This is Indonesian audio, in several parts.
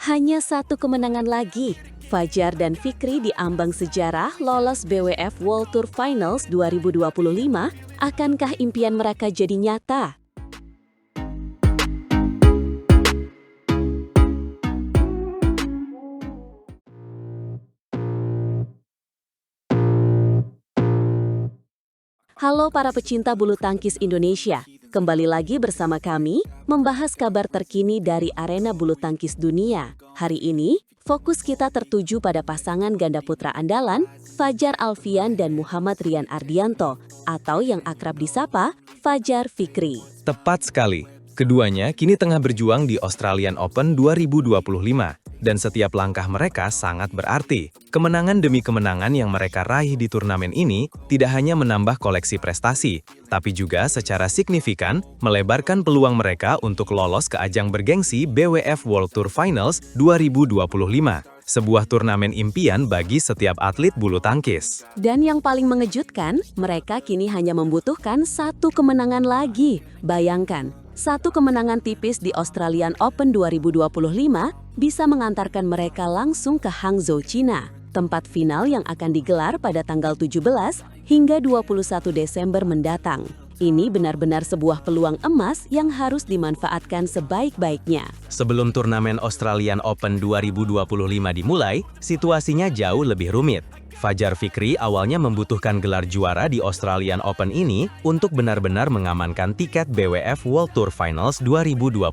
Hanya satu kemenangan lagi. Fajar dan Fikri di ambang sejarah lolos BWF World Tour Finals 2025. Akankah impian mereka jadi nyata? Halo para pecinta bulu tangkis Indonesia. Kembali lagi bersama kami, membahas kabar terkini dari arena bulu tangkis dunia. Hari ini, fokus kita tertuju pada pasangan ganda putra andalan, Fajar Alfian dan Muhammad Rian Ardianto, atau yang akrab disapa, Fajar Fikri. Tepat sekali. Keduanya kini tengah berjuang di Australian Open 2025, dan setiap langkah mereka sangat berarti. Kemenangan demi kemenangan yang mereka raih di turnamen ini tidak hanya menambah koleksi prestasi, tapi juga secara signifikan melebarkan peluang mereka untuk lolos ke ajang bergengsi BWF World Tour Finals 2025. Sebuah turnamen impian bagi setiap atlet bulu tangkis. Dan yang paling mengejutkan, mereka kini hanya membutuhkan satu kemenangan lagi. Bayangkan, satu kemenangan tipis di Australian Open 2025 bisa mengantarkan mereka langsung ke Hangzhou, China, tempat final yang akan digelar pada tanggal 17 hingga 21 Desember mendatang. Ini benar-benar sebuah peluang emas yang harus dimanfaatkan sebaik-baiknya. Sebelum turnamen Australian Open 2025 dimulai, situasinya jauh lebih rumit. Fajar Fikri awalnya membutuhkan gelar juara di Australian Open ini untuk benar-benar mengamankan tiket BWF World Tour Finals 2025.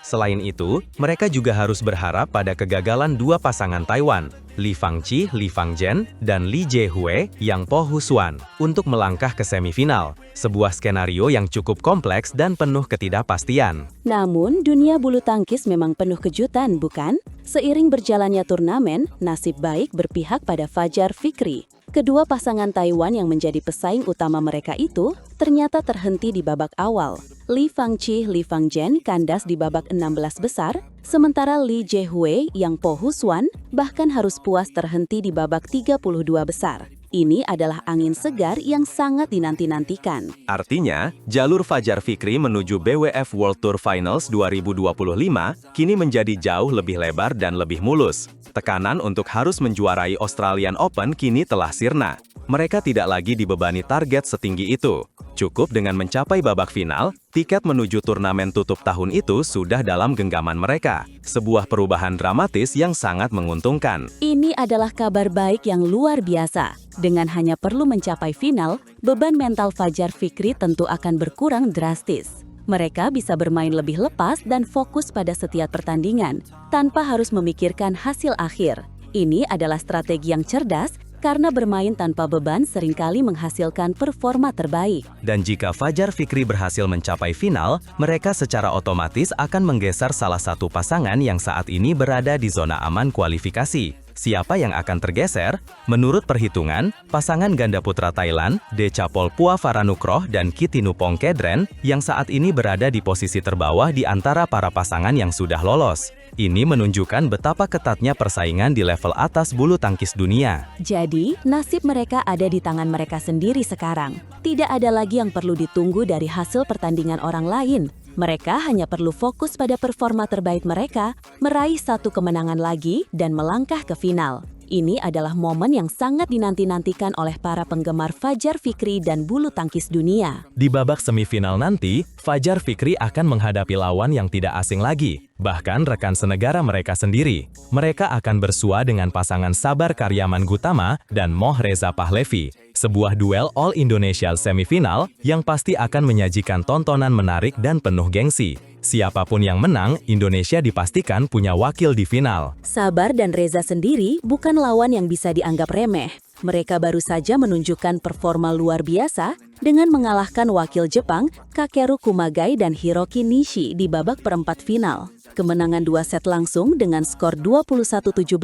Selain itu, mereka juga harus berharap pada kegagalan dua pasangan Taiwan, Li Fangqi, Li Fangzhen, dan Li Jiehue, Yang Po Husuan, untuk melangkah ke semifinal. Sebuah skenario yang cukup kompleks dan penuh ketidakpastian. Namun, dunia bulu tangkis memang penuh kejutan, bukan? Seiring berjalannya turnamen, nasib baik berpihak pada Fajar Fikri. Kedua pasangan Taiwan yang menjadi pesaing utama mereka itu ternyata terhenti di babak awal. Li Fangqi, Li Fangzhen kandas di babak 16 besar, sementara Li Jiehue, Yang Po Husuan bahkan harus puas terhenti di babak 32 besar. Ini adalah angin segar yang sangat dinanti-nantikan. Artinya, jalur Fajar Fikri menuju BWF World Tour Finals 2025 kini menjadi jauh lebih lebar dan lebih mulus. Tekanan untuk harus menjuarai Australian Open kini telah sirna. Mereka tidak lagi dibebani target setinggi itu. Cukup dengan mencapai babak final, tiket menuju turnamen tutup tahun itu sudah dalam genggaman mereka. Sebuah perubahan dramatis yang sangat menguntungkan. Ini adalah kabar baik yang luar biasa. Dengan hanya perlu mencapai final, beban mental Fajar Fikri tentu akan berkurang drastis. Mereka bisa bermain lebih lepas dan fokus pada setiap pertandingan, tanpa harus memikirkan hasil akhir. Ini adalah strategi yang cerdas, karena bermain tanpa beban seringkali menghasilkan performa terbaik. Dan jika Fajar Fikri berhasil mencapai final, mereka secara otomatis akan menggeser salah satu pasangan yang saat ini berada di zona aman kualifikasi. Siapa yang akan tergeser? Menurut perhitungan, pasangan ganda putra Thailand, Dechapol Puavarannukroh dan Kitinupong Kedren, yang saat ini berada di posisi terbawah di antara para pasangan yang sudah lolos. Ini menunjukkan betapa ketatnya persaingan di level atas bulu tangkis dunia. Jadi, nasib mereka ada di tangan mereka sendiri sekarang. Tidak ada lagi yang perlu ditunggu dari hasil pertandingan orang lain. Mereka hanya perlu fokus pada performa terbaik mereka, meraih satu kemenangan lagi, dan melangkah ke final. Ini adalah momen yang sangat dinanti-nantikan oleh para penggemar Fajar Fikri dan bulu tangkis dunia. Di babak semifinal nanti, Fajar Fikri akan menghadapi lawan yang tidak asing lagi, bahkan rekan senegara mereka sendiri. Mereka akan bersua dengan pasangan Sabar Karyaman Gutama dan Moh Reza Pahlevi. Sebuah duel All Indonesia semifinal yang pasti akan menyajikan tontonan menarik dan penuh gengsi. Siapapun yang menang, Indonesia dipastikan punya wakil di final. Sabar dan Reza sendiri bukan lawan yang bisa dianggap remeh. Mereka baru saja menunjukkan performa luar biasa dengan mengalahkan wakil Jepang, Kakeru Kumagai dan Hiroki Nishi di babak perempat final. Kemenangan 2 set langsung dengan skor 21-17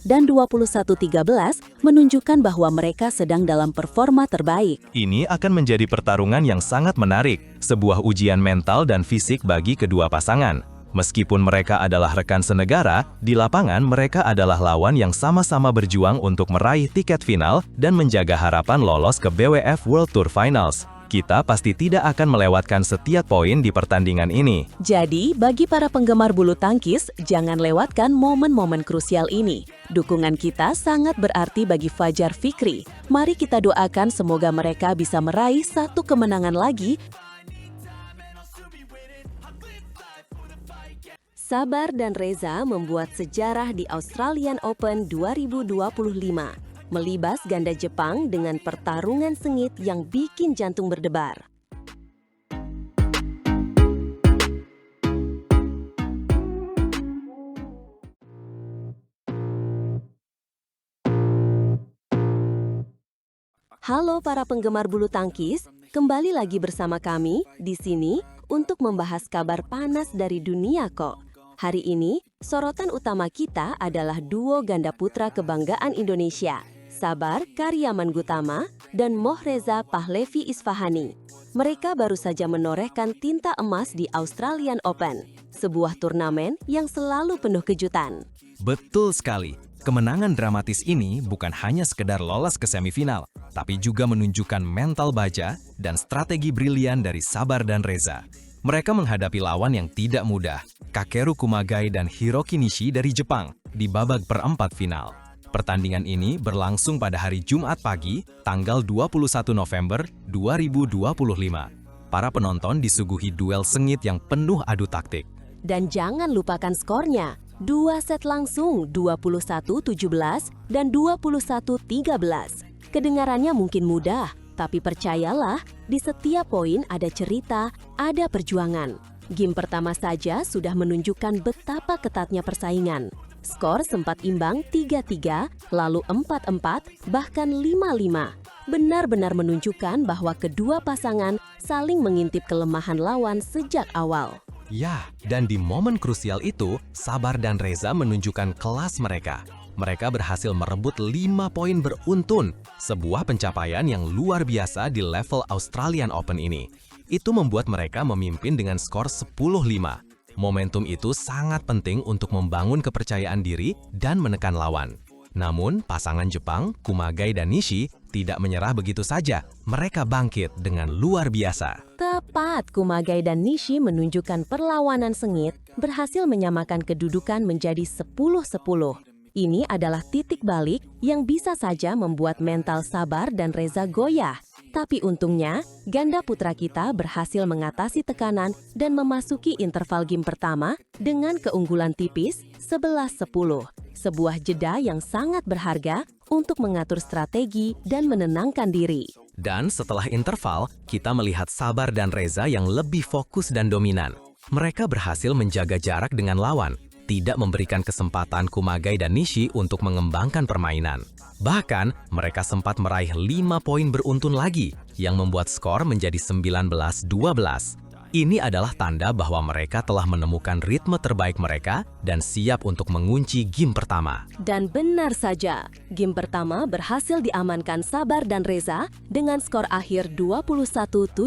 dan 21-13 menunjukkan bahwa mereka sedang dalam performa terbaik. Ini akan menjadi pertarungan yang sangat menarik, sebuah ujian mental dan fisik bagi kedua pasangan. Meskipun mereka adalah rekan senegara, di lapangan mereka adalah lawan yang sama-sama berjuang untuk meraih tiket final dan menjaga harapan lolos ke BWF World Tour Finals. kita pasti tidak akan melewatkan setiap poin di pertandingan ini. Jadi, bagi para penggemar bulu tangkis, jangan lewatkan momen-momen krusial ini. Dukungan kita sangat berarti bagi Fajar Fikri. Mari kita doakan semoga mereka bisa meraih satu kemenangan lagi. Sabar dan Reza membuat sejarah di Australian Open 2025. Melibas ganda Jepang dengan pertarungan sengit yang bikin jantung berdebar. Halo para penggemar bulu tangkis, kembali lagi bersama kami di sini untuk membahas kabar panas dari dunia kok. Hari ini, sorotan utama kita adalah duo ganda putra kebanggaan Indonesia, Sabar Karyaman Gutama dan Mohreza Pahlavi Isfahani. Mereka baru saja menorehkan tinta emas di Australian Open, sebuah turnamen yang selalu penuh kejutan. Betul sekali. Kemenangan dramatis ini bukan hanya sekedar lolos ke semifinal, tapi juga menunjukkan mental baja dan strategi brilian dari Sabar dan Reza. Mereka menghadapi lawan yang tidak mudah, Kakeru Kumagai dan Hiroki Nishi dari Jepang, di babak perempat final. Pertandingan ini berlangsung pada hari Jumat pagi, tanggal 21 November 2025. Para penonton disuguhi duel sengit yang penuh adu taktik. Dan jangan lupakan skornya, 2 set langsung 21-17 dan 21-13. Kedengarannya mungkin mudah, tapi percayalah, di setiap poin ada cerita, ada perjuangan. Game pertama saja sudah menunjukkan betapa ketatnya persaingan. Skor sempat imbang 3-3, lalu 4-4, bahkan 5-5. Benar-benar menunjukkan bahwa kedua pasangan saling mengintip kelemahan lawan sejak awal. Ya, dan di momen krusial itu, Sabar dan Reza menunjukkan kelas mereka. Mereka berhasil merebut 5 poin beruntun, sebuah pencapaian yang luar biasa di level Australian Open ini. Itu membuat mereka memimpin dengan skor 10-5. Momentum itu sangat penting untuk membangun kepercayaan diri dan menekan lawan. Namun, pasangan Jepang, Kumagai dan Nishi, tidak menyerah begitu saja. Mereka bangkit dengan luar biasa. Tepat, Kumagai dan Nishi menunjukkan perlawanan sengit, berhasil menyamakan kedudukan menjadi 10-10. Ini adalah titik balik yang bisa saja membuat mental Sabar dan Reza goyah. Tapi untungnya, ganda putra kita berhasil mengatasi tekanan dan memasuki interval game pertama dengan keunggulan tipis 11-10. Sebuah jeda yang sangat berharga untuk mengatur strategi dan menenangkan diri. Dan setelah interval, kita melihat Sabar dan Reza yang lebih fokus dan dominan. Mereka berhasil menjaga jarak dengan lawan, tidak memberikan kesempatan Kumagai dan Nishi untuk mengembangkan permainan. Bahkan, mereka sempat meraih 5 poin beruntun lagi, yang membuat skor menjadi 19-12. Ini adalah tanda bahwa mereka telah menemukan ritme terbaik mereka dan siap untuk mengunci game pertama. Dan benar saja, game pertama berhasil diamankan Sabar dan Reza dengan skor akhir 21-17.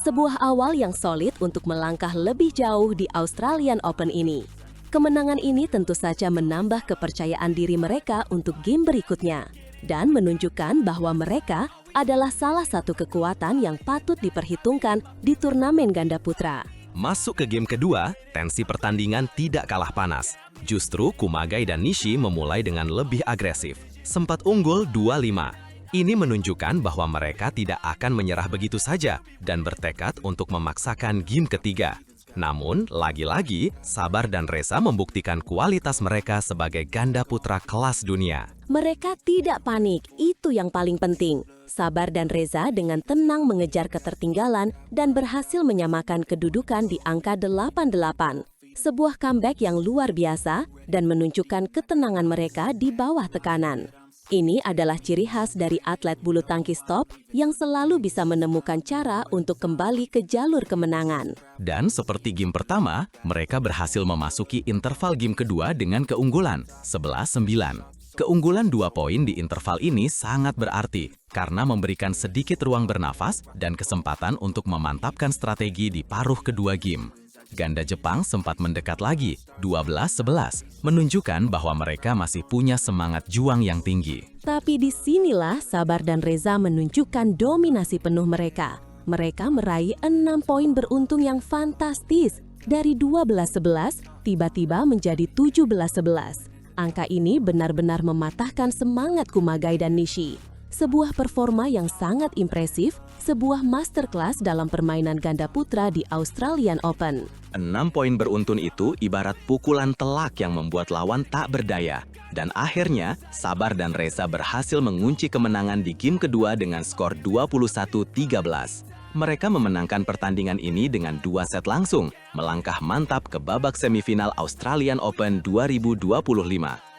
Sebuah awal yang solid untuk melangkah lebih jauh di Australian Open ini. Kemenangan ini tentu saja menambah kepercayaan diri mereka untuk game berikutnya dan menunjukkan bahwa mereka adalah salah satu kekuatan yang patut diperhitungkan di turnamen ganda putra. Masuk ke game kedua, tensi pertandingan tidak kalah panas. Justru Kumagai dan Nishi memulai dengan lebih agresif, sempat unggul 2-5. Ini menunjukkan bahwa mereka tidak akan menyerah begitu saja dan bertekad untuk memaksakan game ketiga. Namun, lagi-lagi, Sabar dan Reza membuktikan kualitas mereka sebagai ganda putra kelas dunia. Mereka tidak panik, itu yang paling penting. Sabar dan Reza dengan tenang mengejar ketertinggalan dan berhasil menyamakan kedudukan di angka 8-8. Sebuah comeback yang luar biasa dan menunjukkan ketenangan mereka di bawah tekanan. Ini adalah ciri khas dari atlet bulu tangkis top yang selalu bisa menemukan cara untuk kembali ke jalur kemenangan. Dan seperti game pertama, mereka berhasil memasuki interval game kedua dengan keunggulan 11-9. Keunggulan 2 poin di interval ini sangat berarti karena memberikan sedikit ruang bernafas dan kesempatan untuk memantapkan strategi di paruh kedua game. Ganda Jepang sempat mendekat lagi, 12-11, menunjukkan bahwa mereka masih punya semangat juang yang tinggi. Tapi disinilah Sabar dan Reza menunjukkan dominasi penuh mereka. Mereka meraih 6 poin beruntun yang fantastis. Dari 12-11, tiba-tiba menjadi 17-11. Angka ini benar-benar mematahkan semangat Kumagai dan Nishi. Sebuah performa yang sangat impresif, sebuah masterclass dalam permainan ganda putra di Australian Open. 6 poin beruntun itu ibarat pukulan telak yang membuat lawan tak berdaya. Dan akhirnya, Sabar dan Reza berhasil mengunci kemenangan di game kedua dengan skor 21-13. Mereka memenangkan pertandingan ini dengan 2 set langsung, melangkah mantap ke babak semifinal Australian Open 2025.